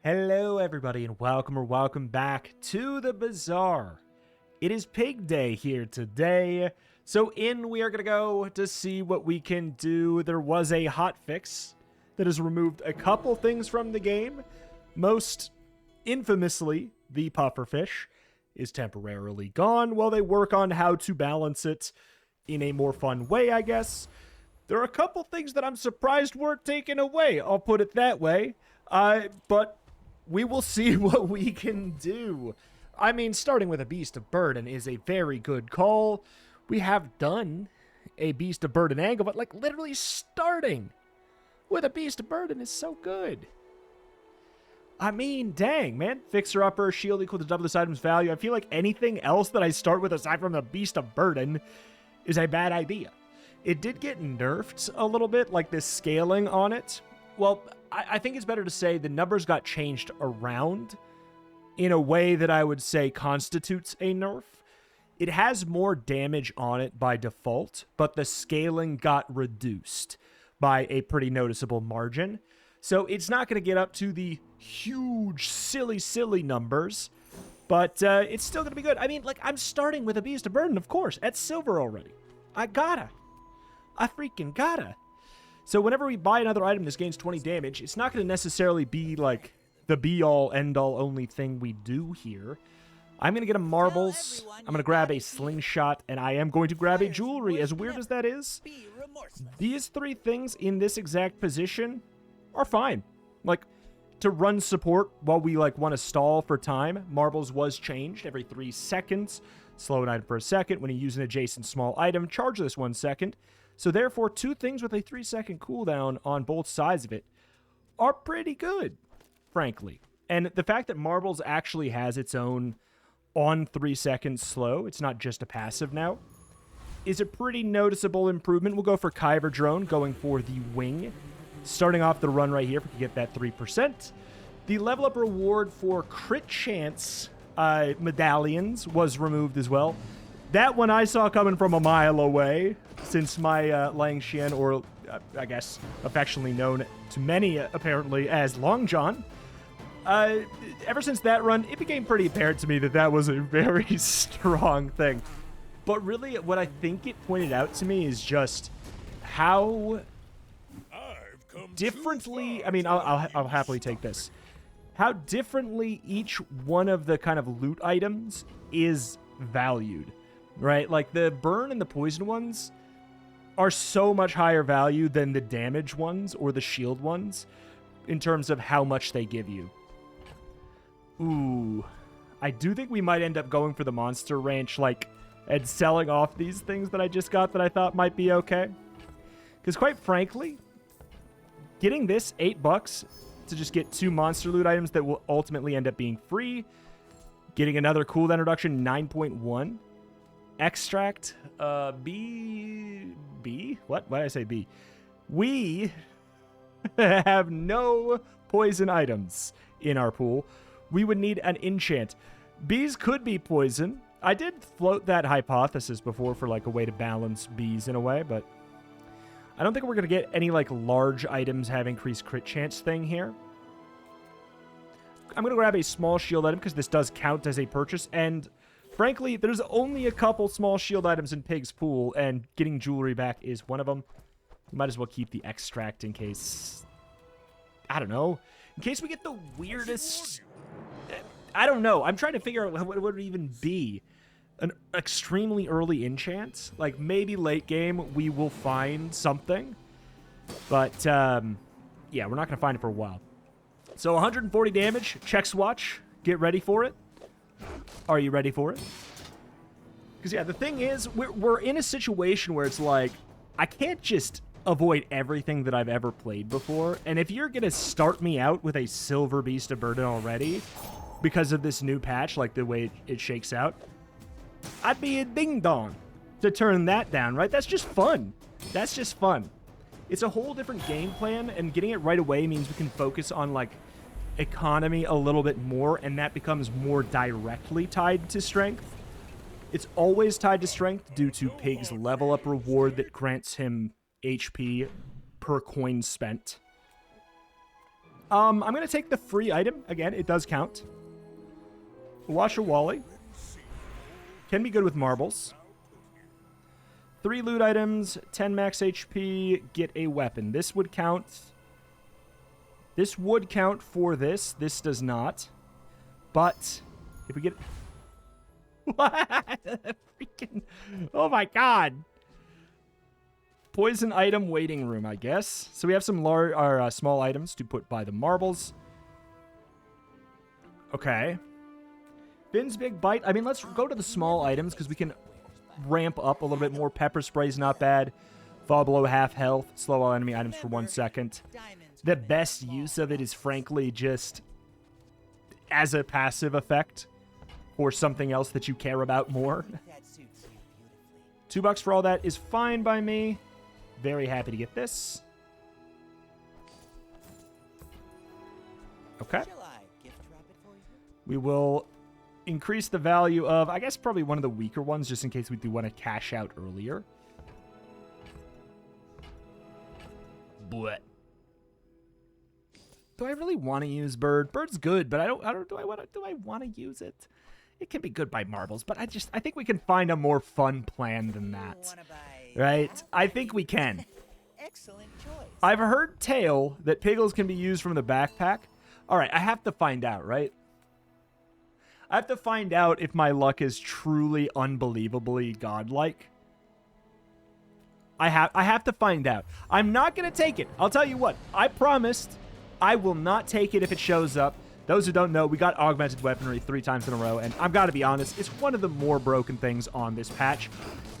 Hello everybody and welcome back to the Bazaar. It is Pig Day here today, so we are going to go to see what we can do. There was a hotfix that has removed a couple things from the game. Most infamously, the pufferfish is temporarily gone while they work on how to balance it in a more fun way, I guess. There are a couple things that I'm surprised weren't taken away, I'll put it that way, but we will see what we can do. I mean, starting with a Beast of Burden is a very good call. We have done a Beast of Burden angle, but like literally starting with a Beast of Burden is so good. I mean, dang, man. Fixer Upper, shield equal to double this item's value. I feel like anything else that I start with aside from the Beast of Burden is a bad idea. It did get nerfed a little bit, like this scaling on it. Well, I think it's better to say the numbers got changed around in a way that I would say constitutes a nerf. It has more damage on it by default, but the scaling got reduced by a pretty noticeable margin. So it's not going to get up to the huge, silly numbers, but it's still going to be good. I mean, like, I'm starting with a Beast of Burden, of course, at silver already. I freaking gotta. So whenever we buy another item, this gains 20 damage. It's not going to necessarily be, like, the be-all, end-all only thing we do here. I'm going to get a marbles, I'm going to grab a slingshot, and I am going to grab a jewelry, as weird as that is. These three things in this exact position are fine. Like, to run support while we, like, want to stall for time, marbles was changed every 3 seconds. Slow an item for a second. When you use an adjacent small item, charge this 1 second. So therefore, two things with a 3-second cooldown on both sides of it are pretty good, frankly. And the fact that Marbles actually has its own on 3 seconds slow, it's not just a passive now, is a pretty noticeable improvement. We'll go for Kyber Drone, going for the wing. Starting off the run right here, if we can get that 3%. The level up reward for crit chance medallions was removed as well. That one I saw coming from a mile away, since my Lang Xian, or I guess affectionately known to many apparently as Long John, ever since that run, it became pretty apparent to me that that was a very strong thing. But really, what I think it pointed out to me is just how differently, I mean, I'll happily take this, how differently each one of the kind of loot items is valued. Right? Like, the burn and the poison ones are so much higher value than the damage ones or the shield ones in terms of how much they give you. Ooh. I do think we might end up going for the monster ranch, like, and selling off these things that I just got that I thought might be okay. Because quite frankly, getting this $8 to just get 2 monster loot items that will ultimately end up being free, getting another cooldown reduction, 9.1, extract, B? What? Why did I say B? We have no poison items in our pool. We would need an enchant. Bees could be poison. I did float that hypothesis before for, like, a way to balance bees in a way, but I don't think we're going to get any, like, large items have increased crit chance thing here. I'm going to grab a small shield item because this does count as a purchase, and frankly, there's only a couple small shield items in Pig's pool, and getting jewelry back is one of them. We might as well keep the extract in case, I don't know, in case we get the weirdest, I don't know. I'm trying to figure out what it would even be. An extremely early enchant? Like, maybe late game we will find something, but yeah, we're not going to find it for a while. So 140 damage, check swatch, get ready for it. Are you ready for it? Because, yeah, the thing is, we're in a situation where it's like, I can't just avoid everything that I've ever played before. And if you're going to start me out with a Silver Beast of Burden already, because of this new patch, like the way it shakes out, I'd be a ding-dong to turn that down, right? That's just fun. That's just fun. It's a whole different game plan, and getting it right away means we can focus on, like, economy a little bit more, and that becomes more directly tied to strength. It's always tied to strength due to Pig's level up reward that grants him HP per coin spent. I'm going to take the free item. Again, it does count. Wash a Wally. Can be good with marbles. 3 loot items, 10 max HP, get a weapon. This would count. This would count for this. This does not. But if we get... What? Freaking... Oh my god. Poison item waiting room, I guess. So we have some large or small items to put by the marbles. Okay. Finn's big bite. I mean, let's go to the small items because we can ramp up a little bit more. Pepper spray's not bad. Fall below half health. Slow all enemy items for 1 second. The best use of it is frankly just as a passive effect or something else that you care about more. $2 for all that is fine by me. Very happy to get this. Okay. We will increase the value of, I guess, probably one of the weaker ones, just in case we do want to cash out earlier. But do I really want to use Bird? Bird's good, but do I want to use it? It can be good by marbles, but I think we can find a more fun plan than that. Right? I think we can. Excellent choice. I've heard tale that Piggles can be used from the backpack. All right, I have to find out, right? I have to find out if my luck is truly unbelievably godlike. I have to find out. I'm not going to take it. I'll tell you what. I promised I will not take it if it shows up. Those who don't know, we got augmented weaponry 3 times in a row, and I've got to be honest, it's one of the more broken things on this patch.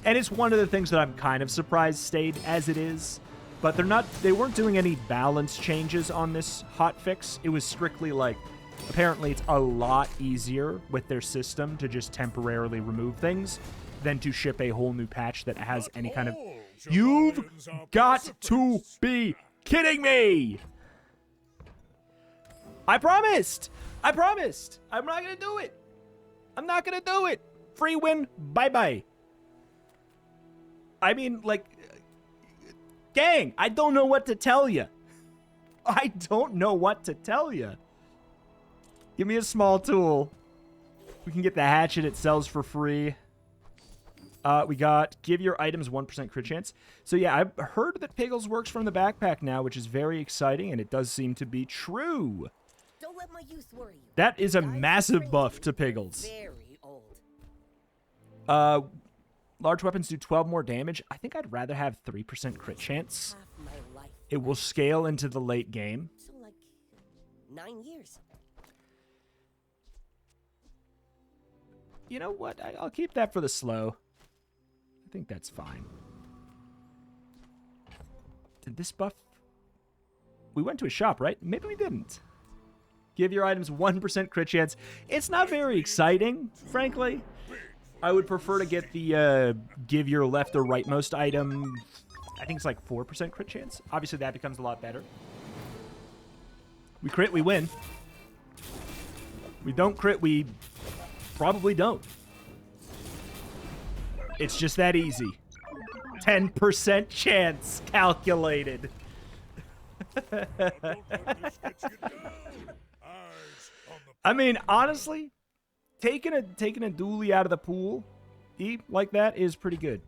And it's one of the things that I'm kind of surprised stayed as it is. But they weren't doing any balance changes on this hotfix. It was strictly like, apparently it's a lot easier with their system to just temporarily remove things than to ship a whole new patch that has any kind of... You've got to be kidding me! I promised! I promised! I'm not gonna do it! I'm not gonna do it! Free win, bye-bye. I mean, like... Gang, I don't know what to tell you. I don't know what to tell you. Give me a small tool. We can get the hatchet it sells for free. We got give your items 1% crit chance. So yeah, I've heard that Piggles works from the backpack now, which is very exciting, and it does seem to be true. Don't let my youth worry you. That is a massive buff to Piggles. Very old. Large weapons do 12 more damage. I think I'd rather have 3% crit chance. Half my life. It will scale into the late game. So like 9 years. You know what? I'll keep that for the slow. I think that's fine. Did this buff... We went to a shop, right? Maybe we didn't. Give your items 1% crit chance. It's not very exciting, frankly. I would prefer to get the give your left or rightmost item. I think it's like 4% crit chance. Obviously, that becomes a lot better. We crit, we win. We don't crit, we probably don't. It's just that easy. 10% chance calculated. I mean, honestly, taking a dually out of the pool like that is pretty good.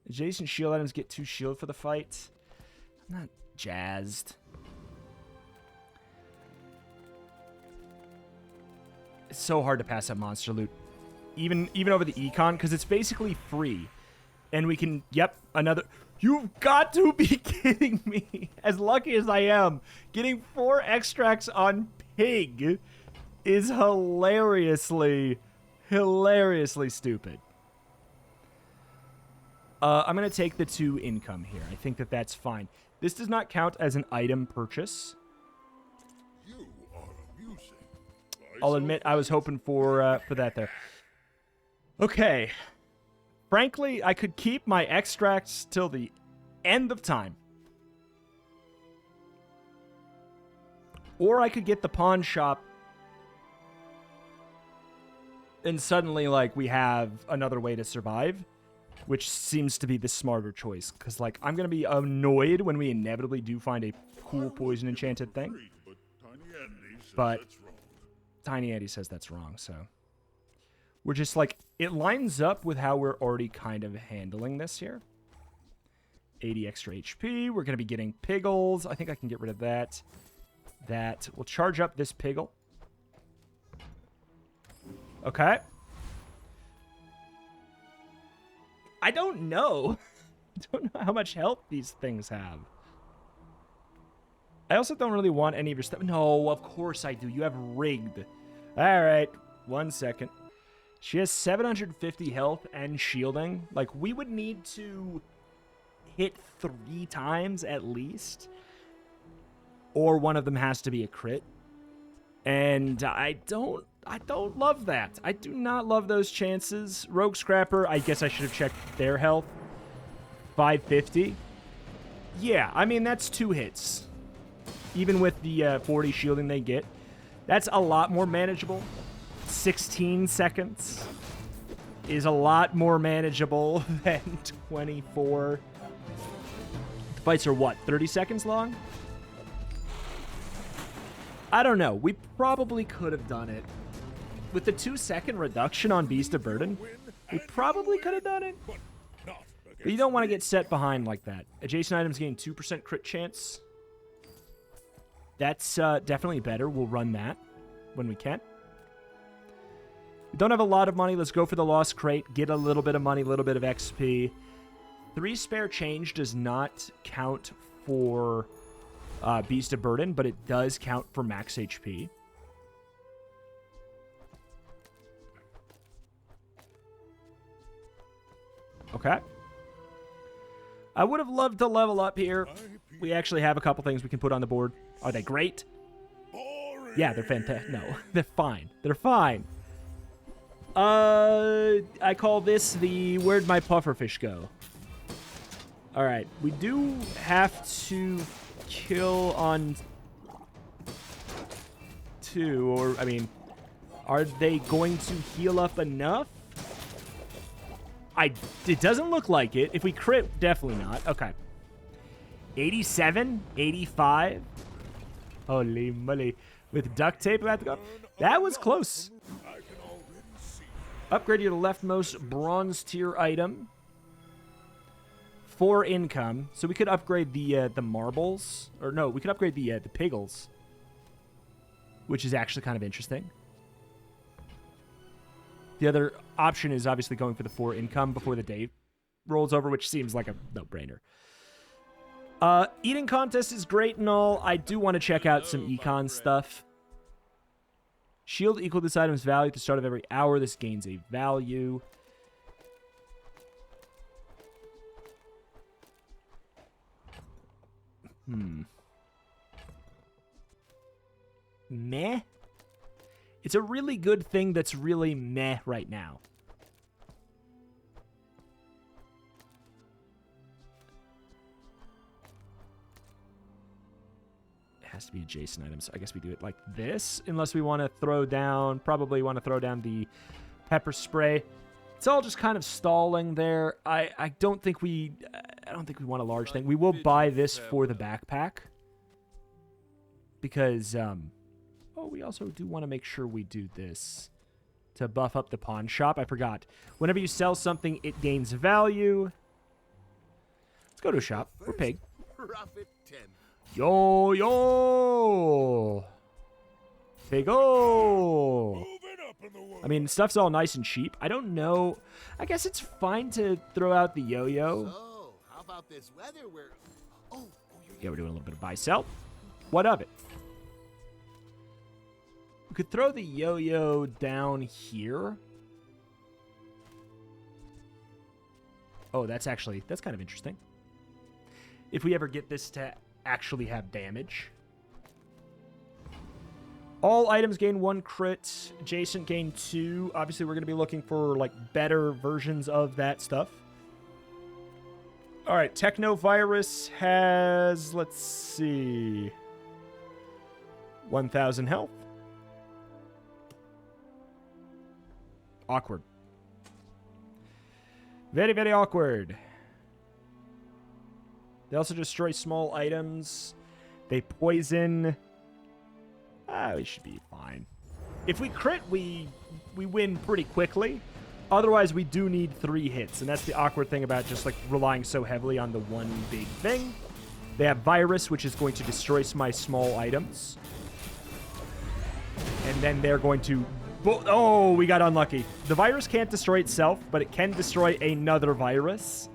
Adjacent shield items get 2 shield for the fight. I'm not jazzed. It's so hard to pass up monster loot. Even over the econ, because it's basically free. And we can, yep, another... You've got to be kidding me. As lucky as I am, getting 4 extracts on Pig is hilariously stupid. I'm going to take the 2 income here. I think that's fine. This does not count as an item purchase. You are amusing. I'll admit I was hoping for that there. Okay. Frankly, I could keep my extracts till the end of time. Or I could get the pawn shop and suddenly, like, we have another way to survive. which seems to be the smarter choice. Because, like, I'm going to be annoyed when we inevitably do find a cool poison enchanted thing. But Tiny Andy says that's wrong, so... We're just, like, it lines up with how we're already kind of handling this here. 80 extra HP. We're going to be getting Piggles. I think I can get rid of that. We'll charge up this Piggle. Okay. I don't know. I don't know how much health these things have. I also don't really want any of your stuff. No, of course I do. You have rigged. All right. 1 second. She has 750 health and shielding. Like, we would need to hit 3 times at least. Or one of them has to be a crit. And I don't love that. I do not love those chances. Rogue Scrapper, I guess I should have checked their health. 550. Yeah, I mean, that's 2 hits. Even with the 40 shielding they get. That's a lot more manageable. 16 seconds is a lot more manageable than 24. The fights are what, 30 seconds long? I don't know. We probably could have done it. With the 2-second reduction on Beast of Burden, we probably could have done it. But you don't want to get set behind like that. Adjacent items gain 2% crit chance. That's definitely better. We'll run that when we can. We don't have a lot of money. Let's go for the Lost Crate. Get a little bit of money, a little bit of XP. 3 spare change does not count for Beast of Burden, but it does count for max HP. Okay. I would have loved to level up here. We actually have a couple things we can put on the board. Are they great? Yeah, they're fantastic. No, they're fine. They're fine. I call this the where'd my pufferfish go? All right, we do have to kill on 2, or I mean, are they going to heal up enough? It doesn't look like it. If we crit, definitely not. Okay. 87, 85. Holy moly. With duct tape about to go. That was close. Upgrade your leftmost bronze tier item. 4 income. So we could upgrade the marbles. Or no, we could upgrade the piggles. Which is actually kind of interesting. The other option is obviously going for the 4 income before the day rolls over, which seems like a no-brainer. Eating contest is great and all. I do want to check out some econ stuff. Shield equal this item's value at the start of every hour. This gains a value. Meh. It's a really good thing that's really meh right now. It has to be adjacent items, so I guess we do it like this, unless we want to throw down, probably want to throw down the pepper spray. It's all just kind of stalling there. I don't think we want a large thing. We will buy this for the backpack. Because, oh, we also do want to make sure we do this to buff up the pawn shop. I forgot. Whenever you sell something, it gains value. Let's go to a shop. We're pig. Yo, yo. Pigo. I mean, stuff's all nice and cheap. I don't know. I guess it's fine to throw out the yo-yo. So, how about this weather where... Yeah, we're doing a little bit of buy-sell. What of it? We could throw the yo-yo down here. Oh, that's kind of interesting. If we ever get this to actually have damage. All items gain 1 crit. Adjacent gain 2. Obviously, we're going to be looking for, like, better versions of that stuff. All right, Technovirus has, let's see, 1,000 health. Awkward. Very, very awkward. They also destroy small items. They poison. We should be fine. If we crit, we win pretty quickly. Otherwise, we do need 3 hits, and that's the awkward thing about just like relying so heavily on the one big thing. They have virus, which is going to destroy my small items. And then they're going to... Oh, we got unlucky. The virus can't destroy itself, but it can destroy another virus.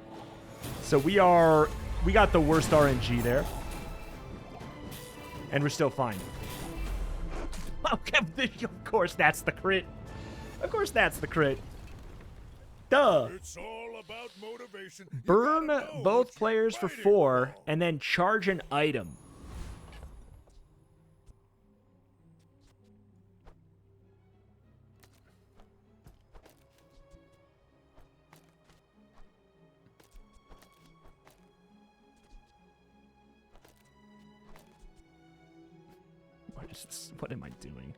So we got the worst RNG there. And we're still fine. Okay, of course that's the crit. Of course that's the crit. Duh. It's all about motivation. Burn both players for 4 and then charge an item. What am I doing?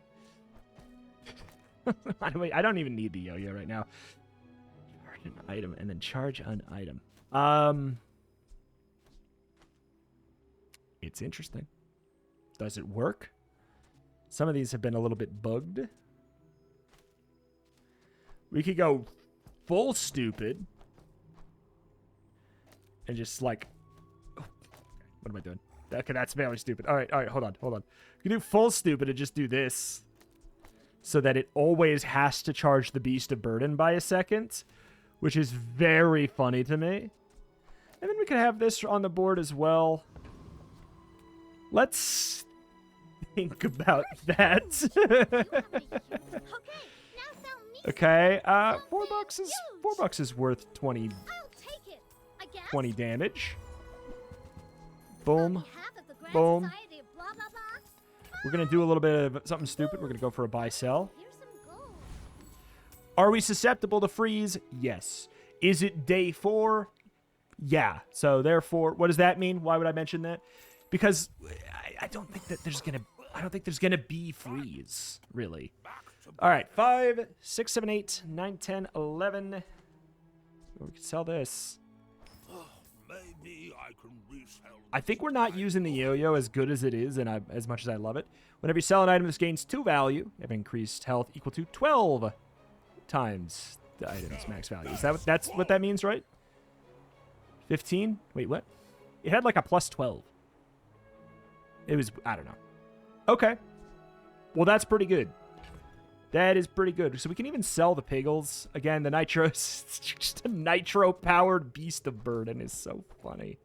I don't even need the yo-yo right now. Charge an item and then charge an item. It's interesting. Does it work? Some of these have been a little bit bugged. We could go full stupid. And just like... What am I doing? Okay, that's very stupid. All right, hold on. We can do full stupid and just do this. So that it always has to charge the Beast of Burden by a second. Which is very funny to me. And then we could have this on the board as well. Let's think about that. Okay, $4 is worth 20 damage. Boom. Boom. We're going to do a little bit of something stupid. We're going to go for a buy-sell. Are we susceptible to freeze? Yes. Is it day 4? Yeah. So therefore, what does that mean? Why would I mention that? Because I don't think that there's going to... I don't think there's going to be freeze, really. All right. 5, 6, 7, 8, 9, 10, 11. We can sell this. Maybe I can resell. I think we're not using the yo-yo as good as it is, and as much as I love it. Whenever you sell an item, this gains 2 value. You have increased health equal to 12 times the item's max value. Is that that's what that means, right? 15? Wait, what? It had like a plus 12. It was, I don't know. Okay. Well, that's pretty good. That is pretty good. So we can even sell the Piggles. Again, the Nitro, it's just a Nitro-powered Beast of Burden is so funny.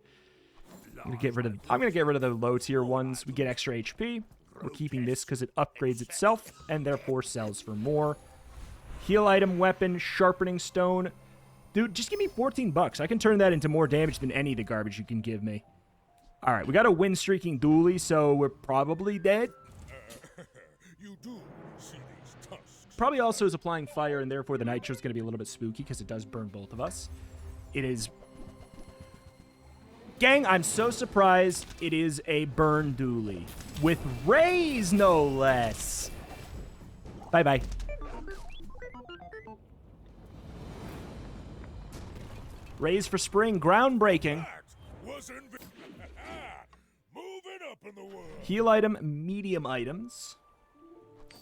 I'm gonna get rid of the low-tier ones. We get extra HP. We're keeping this because it upgrades itself and therefore sells for more. Heal item, weapon, sharpening stone. Dude, just give me $14. I can turn that into more damage than any of the garbage you can give me. All right, we got a win-streaking dually, so we're probably dead. You do see these tusks. Probably also is applying fire, and therefore the Nitro is going to be a little bit spooky because it does burn both of us. It is... Gang, I'm so surprised it is a burn dually. With rays, no less. Bye-bye. Rays for spring, groundbreaking. Moving up in the world. Heal item, medium items.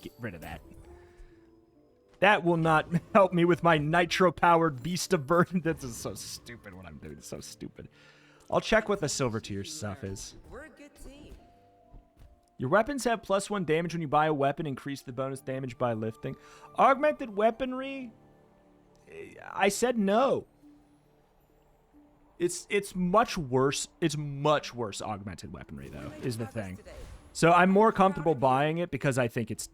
Get rid of that. That will not help me with my nitro-powered Beast of Burden. This is so stupid what I'm doing. It's so stupid. I'll check what the silver tier stuff is. We're a good team. Your weapons have +1 damage when you buy a weapon. Increase the bonus damage by lifting. Augmented weaponry? I said no. It's much worse. It's much worse augmented weaponry, though, is the thing. So I'm more comfortable buying it because I think it's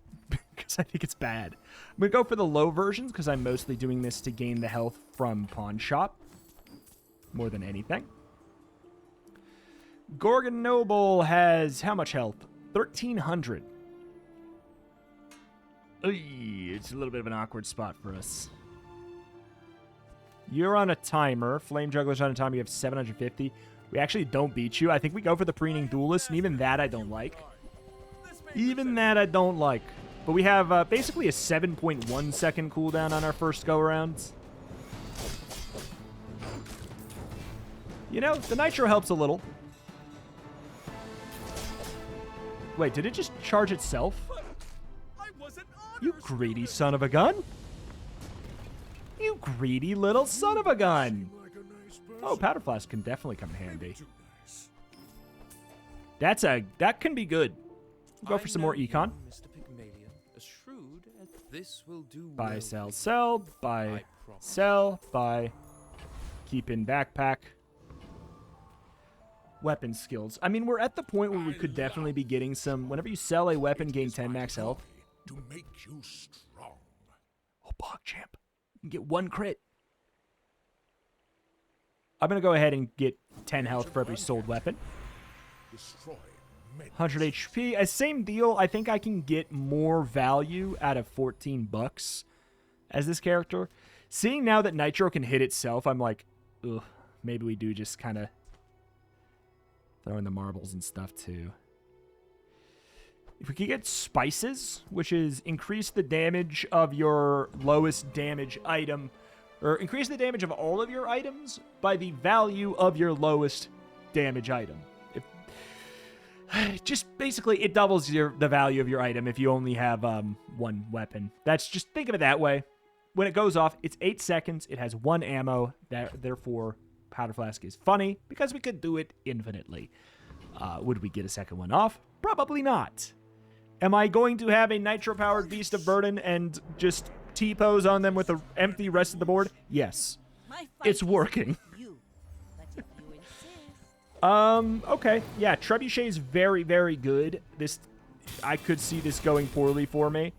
bad. I'm gonna go for the low versions because I'm mostly doing this to gain the health from pawn shop more than anything. Gorgon Noble has how much health? 1,300. It's a little bit of an awkward spot for us. You're on a timer. Flame Juggler's on a timer. You have 750. We actually don't beat you. I think we go for the Preening Duelist, and even that I don't like. Even that I don't like. But we have basically a 7.1 second cooldown on our first go-around. You know, the nitro helps a little. Wait, did it just charge itself? I wasn't You greedy son of a gun. You greedy little son of a gun. like a nice person. Oh, powder flask can definitely come in handy. Too nice. That can be good. We'll go for some more econ. Mr. Pygmalion, as shrewd as this will do. Buy, well. sell, sell. Buy, I promise. sell. Buy. Keep in backpack. Weapon skills. I mean, we're at the point where we could definitely be getting some. Whenever you sell a weapon, gain 10 max health. To make you strong. Oh, PogChamp. You can get 1 crit. I'm going to go ahead and get 10 health for every sold weapon. Destroy many. 100 HP. Same deal. I think I can get more value out of 14 bucks as this character. Seeing now that Nitro can hit itself, I'm like, ugh, maybe we do just kind of throw in the marbles and stuff too. If we could get spices, which is increase the damage of your lowest damage item, or increase the damage of all of your items by the value of your lowest damage item. Just basically, it doubles the value of your item if you only have 1 weapon. That's just, think of it that way. When it goes off, it's 8 seconds. It has 1 ammo. Therefore, powder flask is funny because we could do it infinitely. Would we get a second one off? Probably not. Am I going to have a nitro-powered Beast of Burden and just T-pose on them with an empty rest of the board? Yes. My fight It's is working. with you. But if you insist, Okay. Yeah, Trebuchet is very, very good. I could see this going poorly for me.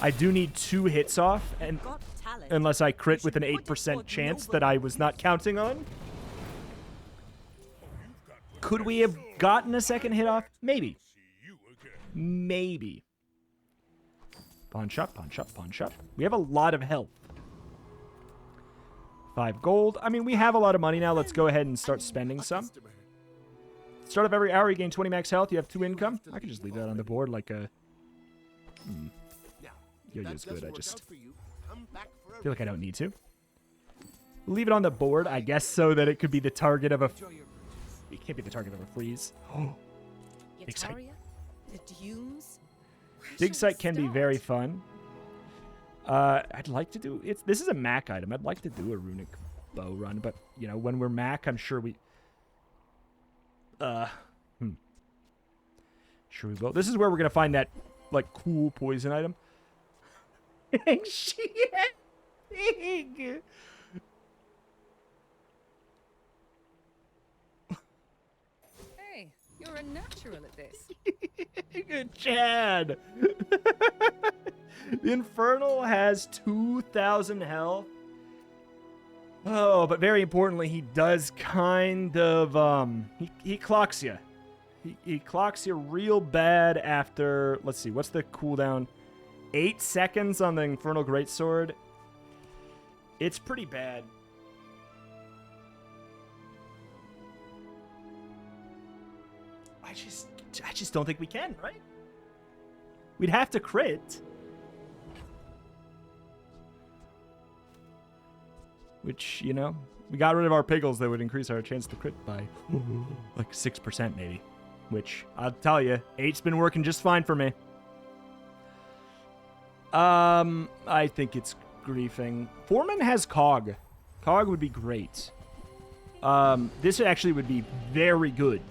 I do need 2 hits off, and got talent. unless I crit You with an should put it 8% toward chance noble that I was not counting on. Could we have gotten a second hit off? Maybe. See you again. Maybe. Pawn shop, pawn shop, pawn shop. We have a lot of health. 5 gold. I mean, we have a lot of money now. Let's go ahead and start spending some. Start of every hour, you gain 20 max health. You have 2 income. I can just leave that on the board like a... Now, Yo-yo's good. I just for you, come back for a feel like I don't need to. Leave it on the board, I guess, so that it could be the target of a... It can't be the target of a freeze. Dig site. Yataria? The dunes? Dig site can be very fun. I'd like to do... This is a Mac item. I'd like to do a runic bow run, but, you know, when we're Mac, I'm sure we... Sure we will. This is where we're going to find that, like, cool poison item. Shit! Hey, you're a natural at this. Good Chad. The Infernal has 2,000 health. Oh, but very importantly, he does kind of, he clocks you. He clocks you real bad after, let's see, what's the cooldown? 8 seconds on the Infernal Greatsword. It's pretty bad. I just don't think we can, right? We'd have to crit. Which, you know, we got rid of our piggles that would increase our chance to crit by like 6% maybe. Which, I'll tell you, 8's been working just fine for me. I think it's griefing. Foreman has Cog. Cog would be great. This actually would be very good.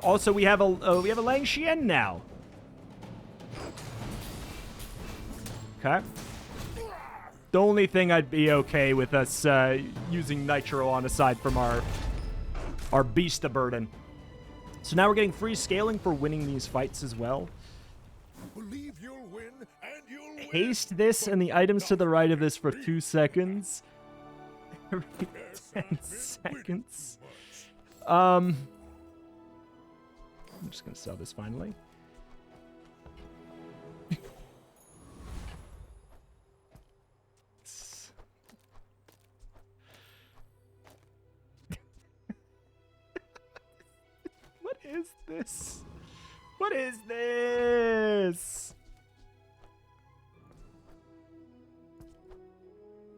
Also, we have a Lang Xian now. Okay. The only thing I'd be okay with us using Nitro on aside from our Beast of Burden. So now we're getting free scaling for winning these fights as well. Believe you'll win, and you'll win. Haste this and the items to the right of this for 2 seconds. Every 10 seconds. I'm just going to sell this finally. What is this? What is this?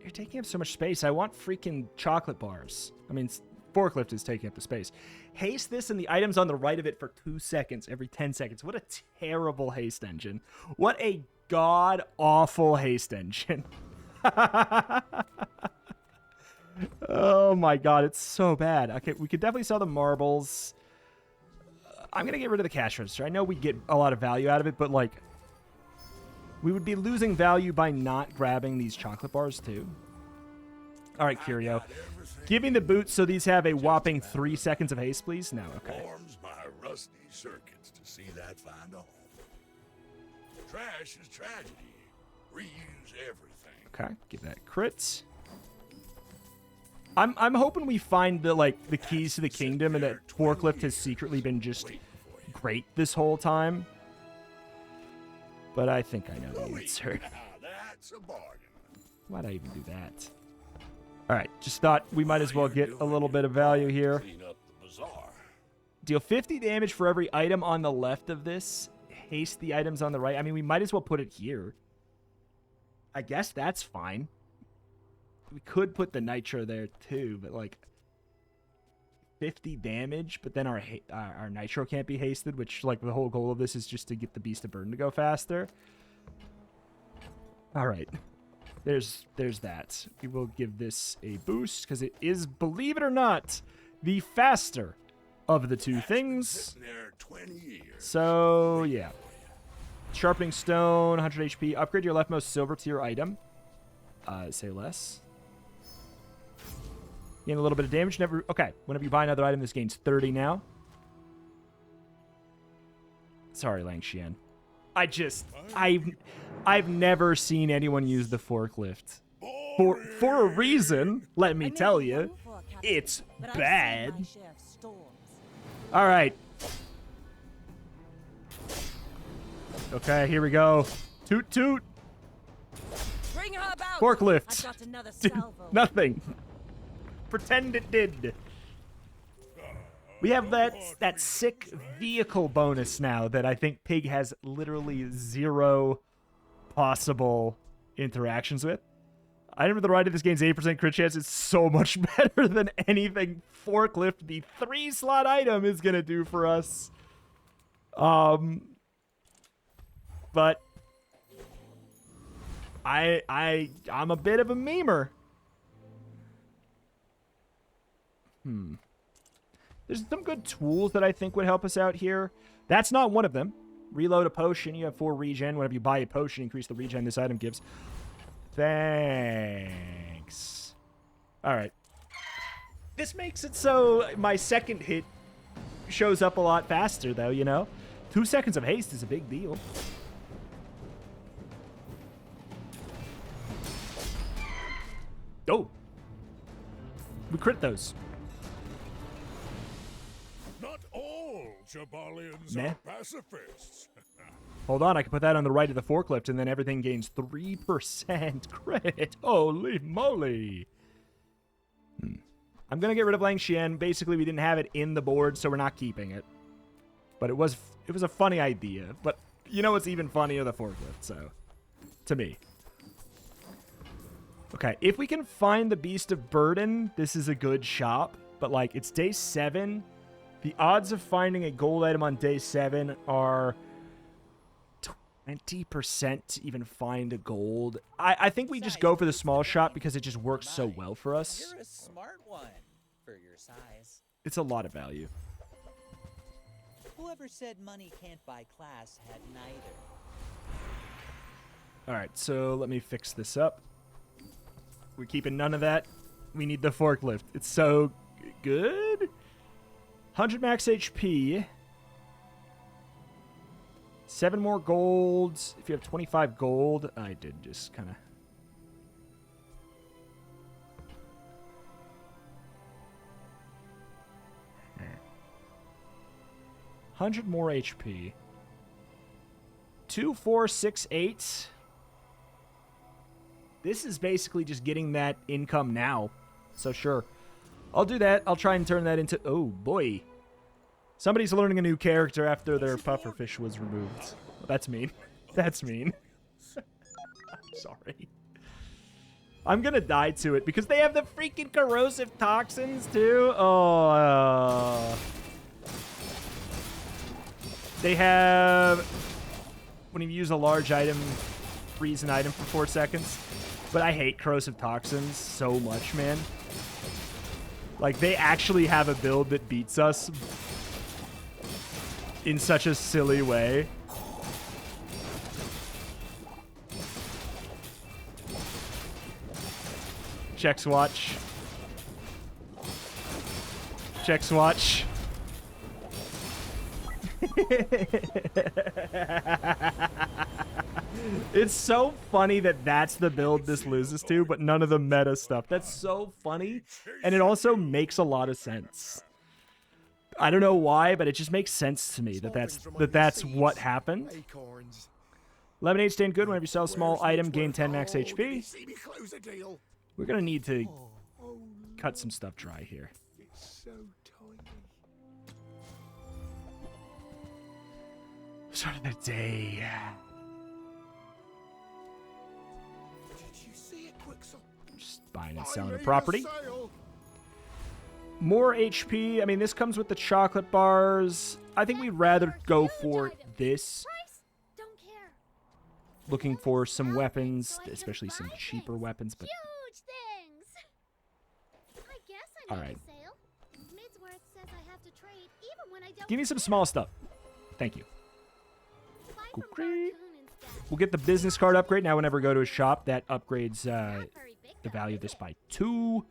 You're taking up so much space. I want freaking chocolate bars. I mean, forklift is taking up the space. Haste this and the items on the right of it for 2 seconds every 10 seconds. What a terrible haste engine. What a god-awful haste engine. Oh my god, it's so bad. Okay, we could definitely sell the marbles. I'm going to get rid of the cash register. I know we get a lot of value out of it, but, like, we would be losing value by not grabbing these chocolate bars, too. All right, Curio. Give me the boots so these have a whopping 3 seconds of haste, please. No, okay. Forms my rusty circuits to see that find a home. Trash is tragedy. Reuse everything. Okay, give that crit. I'm hoping we find the keys to the kingdom and that Forklift has secretly been just great this whole time. But I think I know the answer. That's a bargain. Why'd I even do that? Alright, just thought we might as well get a little bit of value here. Clean up the bazaar. Deal 50 damage for every item on the left of this. Haste the items on the right. I mean, we might as well put it here. I guess that's fine. We could put the nitro there too, but like 50 damage, but then our nitro can't be hasted, which like the whole goal of this is just to get the Beast of Burden to go faster. All right. There's that. We will give this a boost because it is, believe it or not, the faster of the two things. Sitting there 20 years. So, yeah. Sharpening Stone, 100 HP. Upgrade your leftmost silver tier item. Say less. Gain a little bit of damage. Okay, whenever you buy another item, this gains 30 now. Sorry, Langxian. I've never seen anyone use the forklift. For a reason, let me tell you. It's bad. All right. Okay, here we go. Toot toot. Bring her about. Forklift. I've got another Did salvo. nothing. Pretend it did. We have that sick vehicle bonus now that I think Pig has literally 0 possible interactions with. Item to the right of this gains 8% crit chance. It's so much better than anything Forklift, the 3-slot item, is gonna do for us. But I'm a bit of a memer. There's some good tools that I think would help us out here. That's not one of them. Reload a potion. You have 4 regen. Whenever you buy a potion, increase the regen this item gives. Thanks. All right. This makes it so my second hit shows up a lot faster, though, you know? 2 seconds of haste is a big deal. Oh. We crit those. Not all Jabalians Meh. are pacifists. Hold on, I can put that on the right of the forklift, and then everything gains 3% crit. Holy moly. I'm going to get rid of Langxian. Basically, we didn't have it in the board, so we're not keeping it. But it was a funny idea. But you know what's even funnier? The forklift, so to me. Okay, if we can find the Beast of Burden, this is a good shop. But, like, it's day 7. The odds of finding a gold item on day 7 are 20% to even find a gold. I think we just go for the small shop because it just works so well for us. You're a smart one for your size. It's a lot of value. Whoever said money can't buy class had neither. All right, so let me fix this up. We're keeping none of that. We need the forklift. It's so good. 100 max HP. 7 more golds. If you have 25 gold, I did just kind of. $100 more HP. 2, 4, 6, 8. This is basically just getting that income now. So sure. I'll do that. I'll try and turn that into... Oh, boy. Somebody's learning a new character after their pufferfish was removed. That's mean. That's mean. I'm sorry. I'm gonna die to it because they have the freaking corrosive toxins too. Oh. They have, when you use a large item, freeze an item for 4 seconds. But I hate corrosive toxins so much, man. Like, they actually have a build that beats us in such a silly way. Check swatch. Check swatch. It's so funny that that's the build this loses to, but none of the meta stuff. That's so funny, and it also makes a lot of sense. I don't know why, but it just makes sense to me that that's what happened. Lemonade stand good whenever you sell a small item, gain 10 max HP. We're gonna need to cut some stuff dry here. Start of the day. Just buying and selling a property. More HP. I mean, this comes with the chocolate bars. I think we'd rather go for this. Looking for some weapons, especially some cheaper weapons, but... All right. Give me some small stuff. Thank you. Cool. Great. We'll get the business card upgrade. Now whenever we go to a shop, that upgrades the value of this by 2.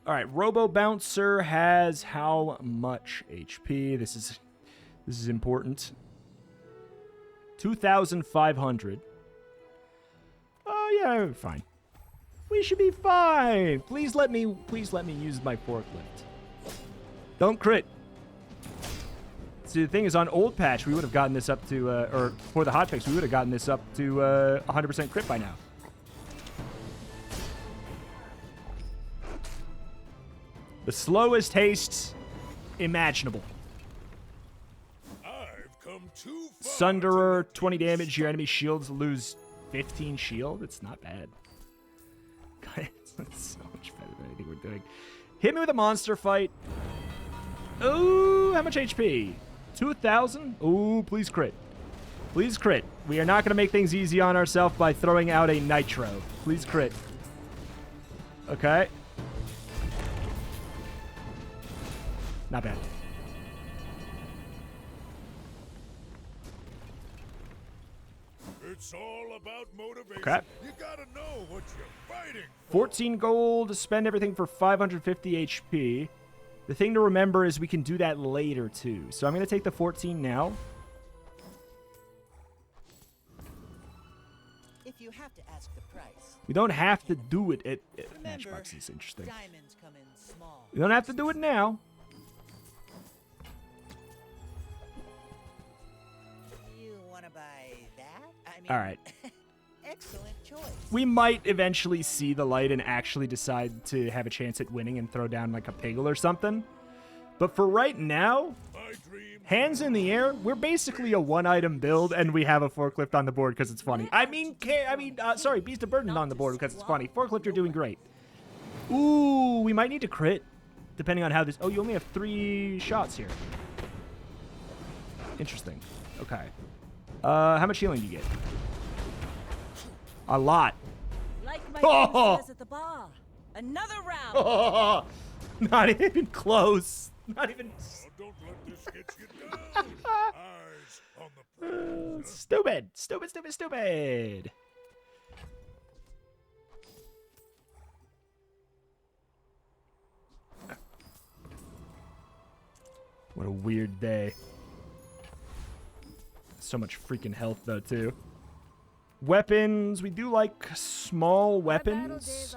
All right, Robo Bouncer has how much HP? This is important. 2,500. Oh yeah, fine. We should be fine. Please let me use my forklift. Don't crit. See, the thing is, on old patch, we would have gotten this up to, or for the hotfix, we would have gotten this up to 100% crit by now. The slowest haste imaginable. I've come too far. Sunderer, 20 damage. Your enemy shields lose 15 shield. It's not bad. That's so much better than anything we're doing. Hit me with a monster fight. Ooh, how much HP? 2,000? Ooh, please crit. Please crit. We are not going to make things easy on ourselves by throwing out a nitro. Please crit. Okay. Not bad. It's all about motivation. Okay. You gotta know what you're fighting for. 14 gold. Spend everything for 550 HP. The thing to remember is we can do that later, too. So I'm going to take the 14 now. If you have to ask the price. We don't have to do it at Remember, Matchbox is interesting. Diamonds come in small. We don't have to do it now. You want to buy that? I mean, All right. Excellent choice. We might eventually see the light and actually decide to have a chance at winning and throw down like a Piggle or something. But for right now, hands in the air, we're basically a one-item build, and we have a forklift on the board because it's funny. Sorry, Beast of Burden on the board because it's funny. Forklift are doing great. Ooh, we might need to crit, depending on how this... Oh, you only have 3 shots here. Interesting. Okay. How much healing do you get? A lot. Like my friend says at the bar. Another round. Oh, not even close. Not even... Oh, don't let this get you down. Eyes on the prize. Stupid. Stupid, stupid, stupid. What a weird day. So much freaking health, though, too. Weapons. We do like small weapons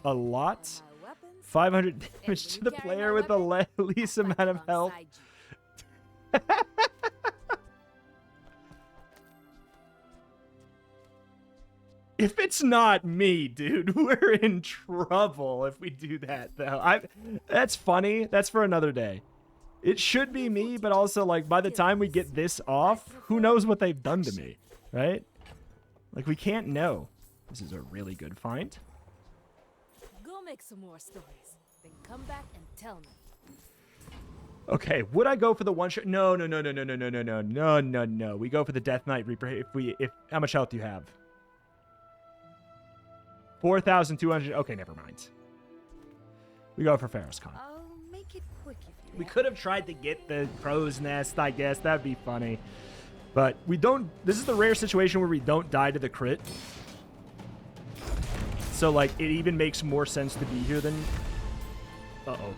a lot. 500 damage to the player with the least amount of health. If it's not me, dude, we're in trouble if we do that, though. That's funny. That's for another day. It should be me, but also, like, by the time we get this off, who knows what they've done to me, right? Like, we can't know. This is a really good find. Go make some more stories. Then come back and tell me. Okay, would I go for the one shot? No. We go for the Death Knight Reaper. If how much health do you have? 4,200. Okay, never mind. We go for Pharaoh's Con. I'll make it quick if you We want. could have tried to get the crow's nest, I guess. That'd be funny. But we don't... This is the rare situation where we don't die to the crit. So, like, it even makes more sense to be here than... Uh-oh.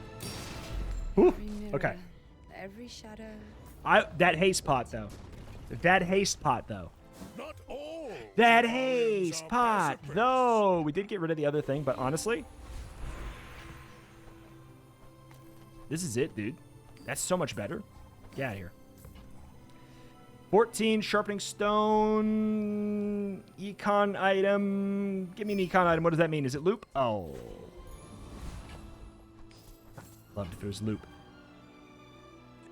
Whew. Every mirror, Okay. Every shadow. That haste pot, though. That haste pot, though. Not all. That warriors haste are pot, pacifists. though. We did get rid of the other thing, but honestly... This is it, dude. That's so much better. Get out of here. 14, sharpening stone, econ item. Give me an econ item. What does that mean? Is it loop? Oh. Loved if it was loop.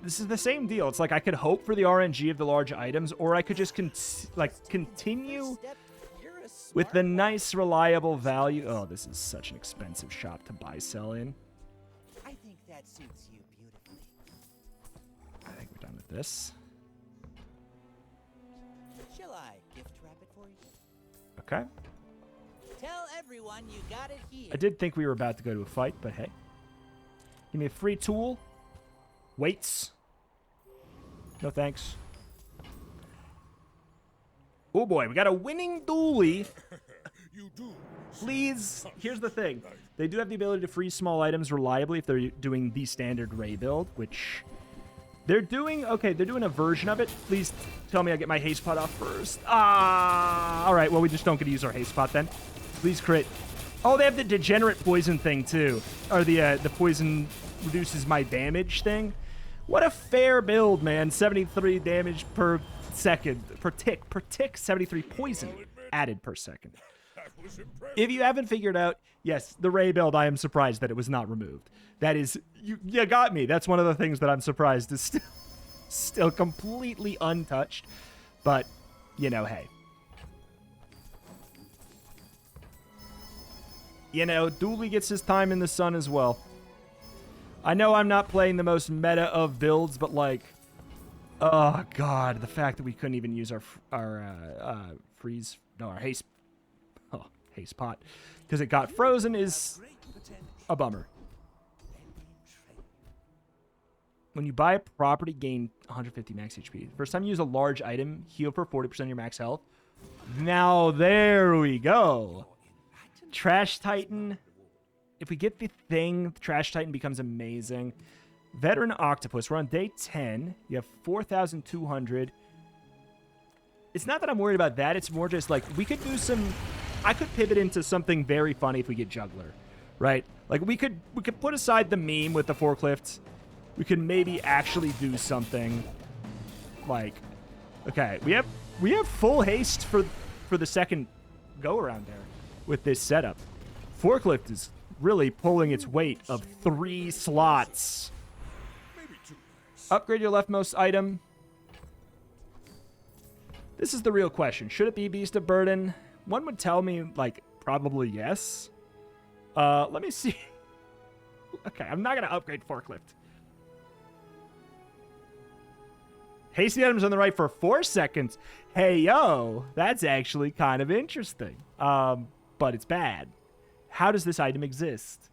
This is the same deal. It's like I could hope for the RNG of the large items, or I could just continue Step, you're a with the smart boy. nice, reliable value. Oh, this is such an expensive shop to buy, sell in. I think that suits you beautifully. I think we're done with this. Shall I gift wrap it for you? Okay. Tell everyone you got it here. I did think we were about to go to a fight, but hey. Give me a free tool. Weights. No thanks. Oh boy, we got a winning dually. You do. Please, here's the thing. They do have the ability to freeze small items reliably if they're doing the standard Ray build, which they're doing. Okay, they're doing a version of it. Please tell me I get my haste pot off first. Ah, all right. Well, we just don't get to use our haste pot then. Please crit. Oh, they have the degenerate poison thing too, or the poison reduces my damage thing. What a fair build, man. 73 damage per second, per tick, 73 poison added per second. That was impressive. If you haven't figured out, yes, the Ray build, I am surprised that it was not removed. That is, you got me. That's one of the things that I'm surprised is still completely untouched. But, you know, hey. You know, Dooley gets his time in the sun as well. I know I'm not playing the most meta of builds, but like, oh god, the fact that we couldn't even use our haste pot because it got frozen is a bummer. When you buy a property, gain 150 max HP. First time you use a large item, heal for 40% of your max health. Now there we go. Trash Titan. If we get the thing, Trash Titan becomes amazing. Veteran Octopus. We're on day 10. You have 4,200. It's not that I'm worried about that. It's more just like we could do some... I could pivot into something very funny if we get Juggler, right? Like we could put aside the meme with the forklift. We could maybe actually do something like... Okay, we have full haste for the second go-around there with this setup. Forklift is really pulling its weight of 3 slots. Maybe too nice. Upgrade your leftmost item. This is the real question. Should it be Beast of Burden? One would tell me, like, probably yes. Let me see. Okay, I'm not going to upgrade Forklift. Hasty items on the right for 4 seconds. Hey, yo, that's actually kind of interesting. But it's bad. How does this item exist?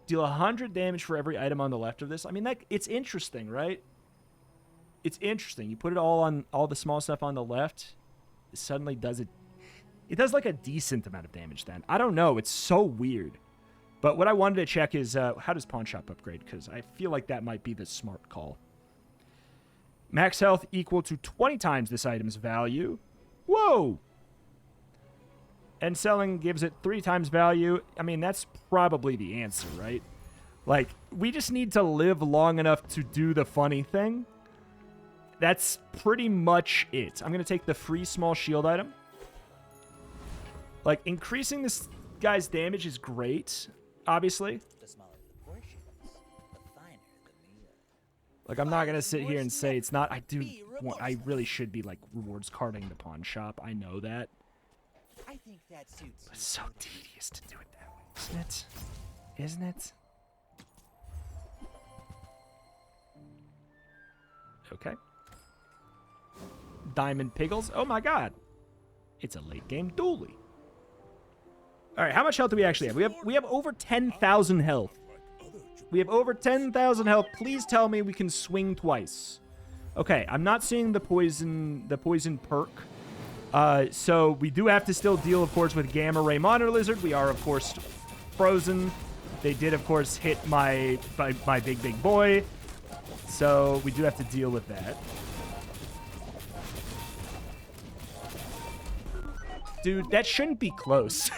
Deal 100 damage for every item on the left of this. I mean, it's interesting, right? It's interesting. You put it all on all the small stuff on the left. It suddenly does it. It does like a decent amount of damage then. I don't know. It's so weird. But what I wanted to check is how does Pawn Shop upgrade? Because I feel like that might be the smart call. Max health equal to 20 times this item's value. Whoa! And selling gives it 3 times value. I mean, that's probably the answer, right? Like, we just need to live long enough to do the funny thing. That's pretty much it. I'm going to take the free small shield item. Like, increasing this guy's damage is great, obviously. The smaller the portions, the finer the Like, I'm not gonna sit here and say it's not. I do Be want. I really should be like rewards carding the pawn shop. I know that. I think that suits But it's so tedious to do it that way, isn't it? Isn't it? Okay. Diamond Piggles. Oh my god. It's a late game dually. All right, how much health do we actually have? We have over 10,000 health. We have over 10,000 health. Please tell me we can swing twice. Okay, I'm not seeing the poison perk. So we do have to still deal, of course, with Gamma Ray Monitor Lizard. We are, of course, frozen. They did, of course, hit my big boy. So we do have to deal with that. Dude, that shouldn't be close.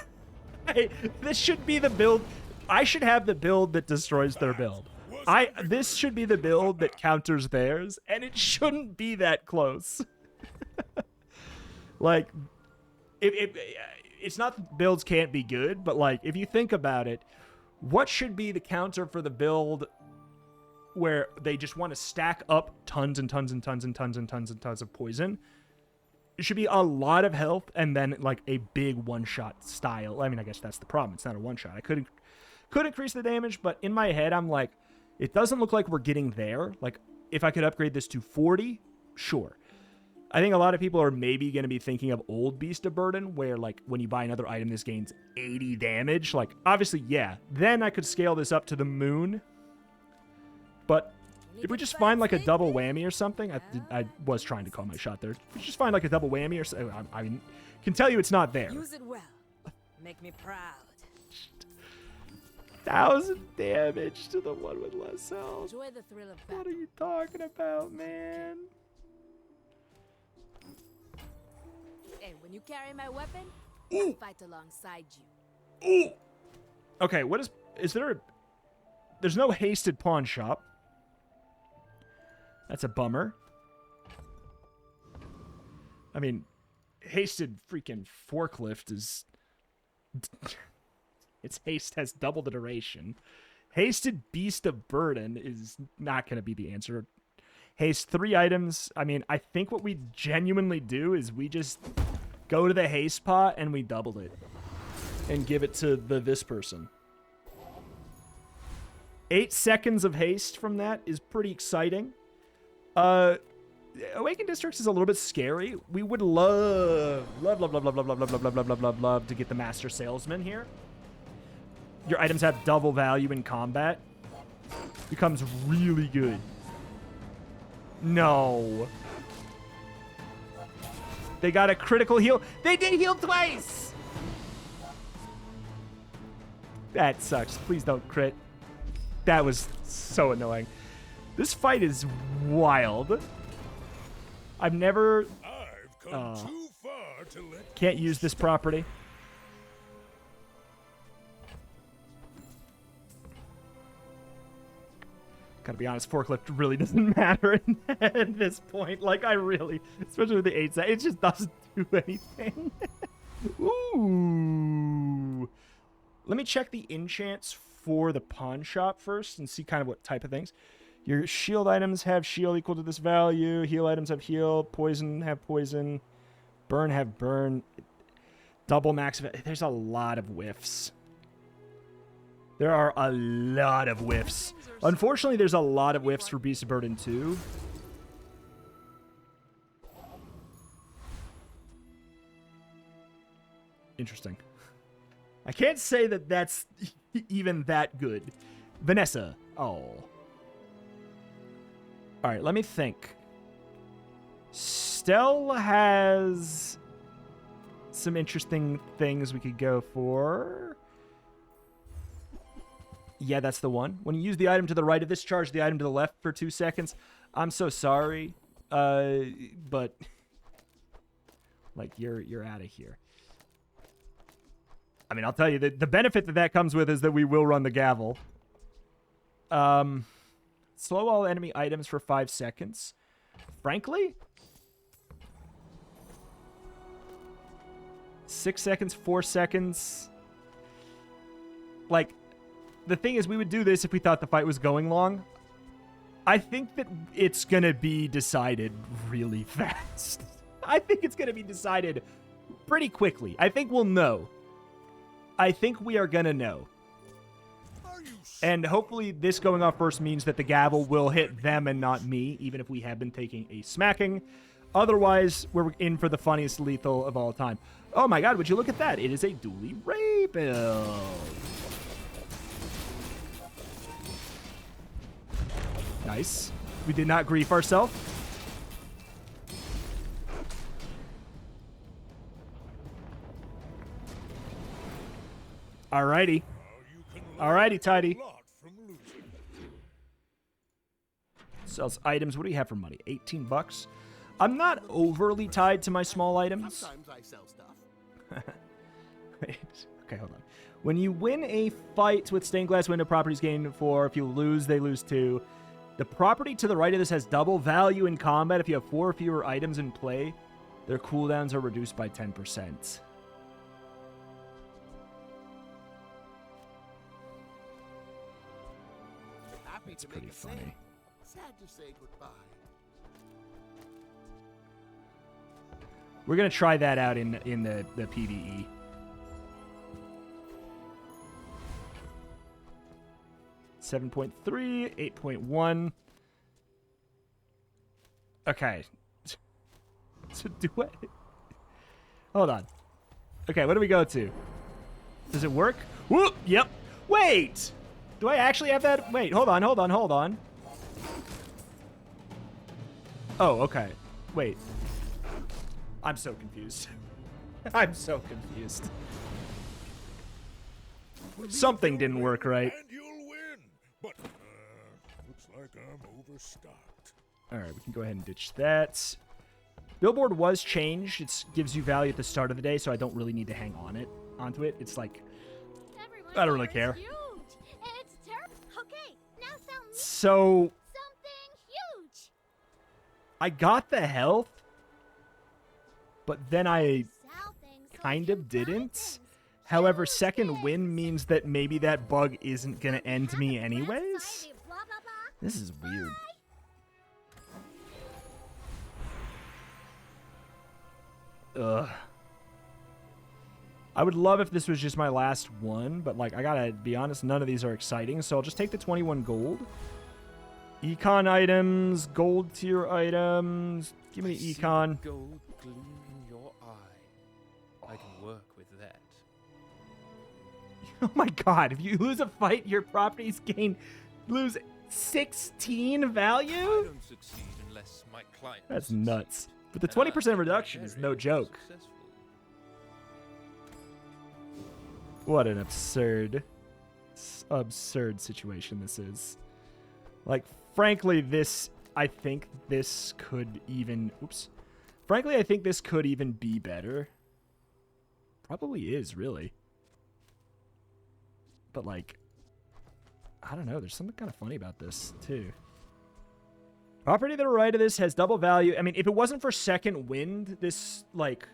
This should be the build. I should have the build that destroys their build. This should be the build that counters theirs, and it shouldn't be that close. Like, it's not that builds can't be good, but like, if you think about it, what should be the counter for the build where they just want to stack up tons and tons and tons and tons and tons and tons of poison? It should be a lot of health and then like a big one-shot style. I mean, I guess that's the problem. It's not a one-shot. I could increase the damage, but in my head, I'm like, it doesn't look like we're getting there. Like, if I could upgrade this to 40, sure. I think a lot of people are maybe going to be thinking of old Beast of Burden, where like when you buy another item, this gains 80 damage. Like, obviously, yeah. Then I could scale this up to the moon. But if we just find like a double whammy or something, I was trying to call my shot there. If we just find like a double whammy or something, I mean, can tell you it's not there. Use it well. Make me proud. 1,000 damage to the one with less health. Enjoy the thrill of What battle. are you talking about, man? Hey, when you carry my weapon, I'll fight alongside you. Ooh. Okay, what is there a... There's no hasted pawn shop. That's a bummer. I mean, hasted freaking forklift is... Its haste has double the duration. Hasted Beast of Burden is not going to be the answer. Haste 3 items. I mean, I think what we genuinely do is we just go to the haste pot and we double it. And give it to this person. 8 seconds of haste from that is pretty exciting. Awakened Districts is a little bit scary. We would love to get the Master Salesman here. Your items have double value in combat. Becomes really good. No. They got a critical heal. They did heal twice! That sucks. Please don't crit. That was so annoying. This fight is wild. I've never... I've come too far to let... Can't use this property. Gotta be honest, forklift really doesn't matter at this point. Like, I really... Especially with the 8 set, it just doesn't do anything. Ooh. Let me check the enchants for the pawn shop first and see kind of what type of things. Your shield items have shield equal to this value. Heal items have heal. Poison have poison. Burn have burn. Double max. There's a lot of whiffs. There are a lot of whiffs. Unfortunately, there's a lot of whiffs for Beast of Burden 2. Interesting. I can't say that that's even that good. Vanessa. Oh. All right, let me think. Stell has some interesting things we could go for. Yeah, that's the one. When you use the item to the right of this, charge the item to the left for 2 seconds. I'm so sorry, but like you're out of here. I mean, I'll tell you that the benefit that comes with is that we will run the gavel. Slow all enemy items for 5 seconds. Frankly, 6 seconds, 4 seconds. Like, the thing is, we would do this if we thought the fight was going long. I think that it's going to be decided really fast. I think it's going to be decided pretty quickly. I think we'll know. I think we are going to know. And hopefully this going off first means that the gavel will hit them and not me, even if we have been taking a smacking. Otherwise, we're in for the funniest lethal of all time. Oh my god, would you look at that? It is a dually ray build. Nice. We did not grief ourselves. Alrighty. Alrighty, tidy. Sells items. What do we have for money? 18 bucks. I'm not overly tied to my small items. Sometimes I sell stuff. Wait. Okay, hold on. When you win a fight with stained glass window, properties gain 4. If you lose, they lose 2. The property to the right of this has double value in combat. If you have 4 or fewer items in play, their cooldowns are reduced by 10%. That's pretty funny. Sad to say goodbye. We're going to try that out in the PvE. $7.3, 8.1. Okay. So do it. Hold on. Okay, what do we go to? Does it work? Whoop! Yep. Wait! Do I actually have that? Wait, hold on. Oh, okay. Wait. I'm so confused. I'm so confused. Something didn't work right. And you'll win. But looks like I'm overstocked. All right, we can go ahead and ditch that. Billboard was changed. It gives you value at the start of the day, so I don't really need to hang onto it. It's like, I don't really care. Huge. It's terrible. Okay, now sell me So something huge. I got the health, but then I Sell things so kind you of can buy didn't. things. However, Huge second things. win means that maybe that bug isn't going to end me Have a anyways. website, blah, blah, blah. This is weird. Ugh. I would love if this was just my last one, but like I gotta be honest, none of these are exciting, so I'll just take the 21 gold. Econ items, gold tier items. Give me I the see econ. Gold gleam in your eye. I can work with that. Oh my god, if you lose a fight, your properties lose 16 value? I don't succeed unless my client. That's succeeds. nuts. But the And I 20% reduction is no very joke. successful. What an absurd situation this is. Like, frankly, I think this could even... Oops. Frankly, I think this could even be better. Probably is, really. But, like, I don't know. There's something kind of funny about this, too. Property to the right of this has double value. I mean, if it wasn't for second wind, this, like,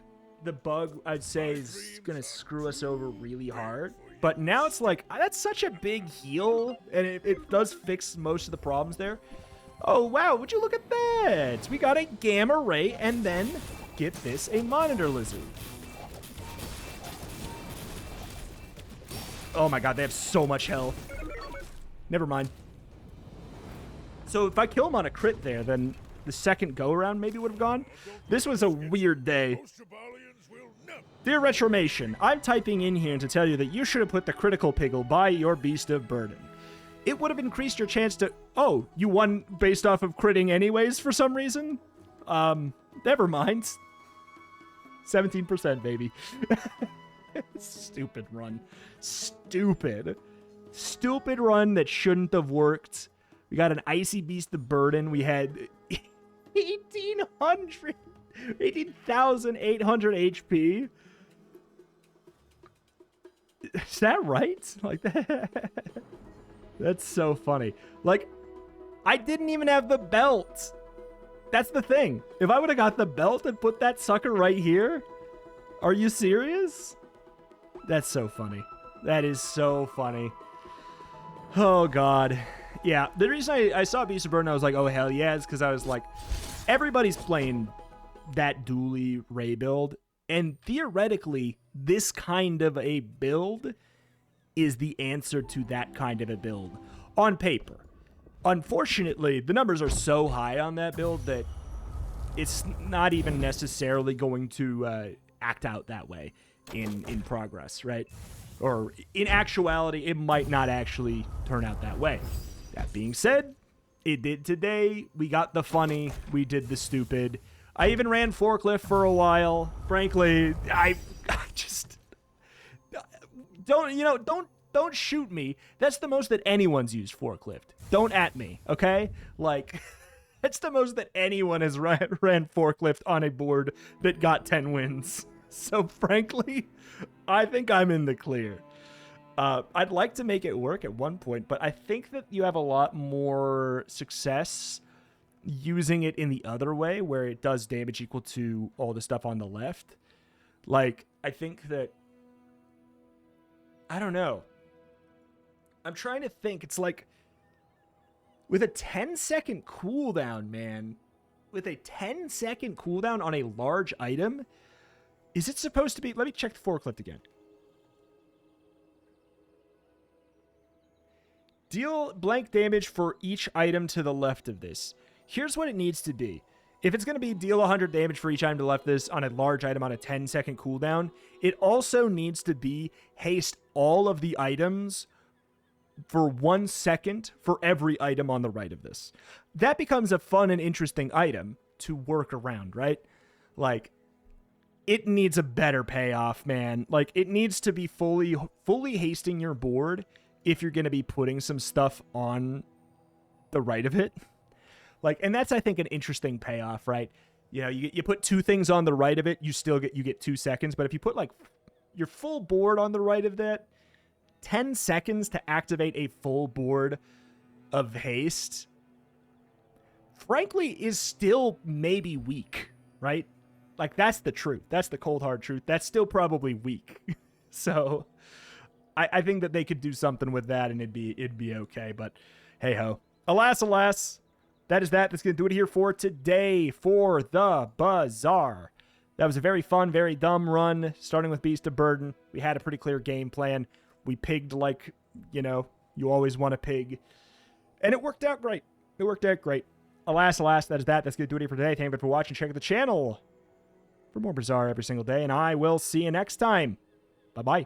the bug, I'd say, is going to screw us over really hard. But now it's like, that's such a big heal, and it does fix most of the problems there. Oh, wow, would you look at that? We got a gamma ray, and then, get this, a monitor lizard. Oh my god, they have so much health. Never mind. So if I kill him on a crit there, then the second go-around maybe would have gone. This was a weird day. Those Jabalians will never. Dear Retromation, I'm typing in here to tell you that you should have put the critical piggle by your Beast of Burden. It would have increased your chance to... Oh, you won based off of critting anyways for some reason? Never mind. 17%, baby. Stupid run. Stupid. Stupid run that shouldn't have worked. We got an Icy Beast of Burden. We had 18,800 HP. Is that right? Like that? That's so funny. Like, I didn't even have the belt. That's the thing. If I would have got the belt and put that sucker right here, are you serious? That's so funny. That is so funny. Oh, God. Yeah, the reason I saw Beast of Burden, I was like, oh, hell yeah, is because I was like, everybody's playing that dually Ray build, and theoretically, this kind of a build is the answer to that kind of a build on paper. Unfortunately, the numbers are so high on that build that it's not even necessarily going to act out that way in progress, right? Or in actuality, it might not actually turn out that way. That being said, it did today. We got the funny. We did the stupid. I even ran Forklift for a while. Frankly, I just don't shoot me. That's the most that anyone's used Forklift. Don't at me, okay? Like, that's the most that anyone has ran Forklift on a board that got 10 wins. So frankly, I think I'm in the clear. I'd like to make it work at one point, but I think that you have a lot more success using it in the other way, where it does damage equal to all the stuff on the left. Like, I think that... I don't know. I'm trying to think. It's like... With a 10-second cooldown, man. With a 10-second cooldown on a large item... Is it supposed to be... Let me check the Forklift again. Deal blank damage for each item to the left of this. Here's what it needs to be. If it's going to be deal 100 damage for each item to the left of this on a large item on a 10-second cooldown, it also needs to be haste all of the items for 1 second for every item on the right of this. That becomes a fun and interesting item to work around, right? Like... It needs a better payoff, man. Like, it needs to be fully hasting your board if you're going to be putting some stuff on the right of it. Like, and that's, I think, an interesting payoff, right? You know, you put 2 things on the right of it, you get 2 seconds. But if you put, like, your full board on the right of that, 10 seconds to activate a full board of haste, frankly, is still maybe weak, right? Like, that's the truth. That's the cold, hard truth. That's still probably weak. So, I think that they could do something with that, and it'd be okay. But, hey-ho. Alas, alas, that is that. That's going to do it here for today for the Bazaar. That was a very fun, very dumb run, starting with Beast of Burden. We had a pretty clear game plan. We pigged like, you know, you always want to pig. And it worked out great. It worked out great. Alas, alas, that is that. That's going to do it here for today. Thank you for watching. Check out the channel for more Bazaar every single day, and I will see you next time. Bye-bye.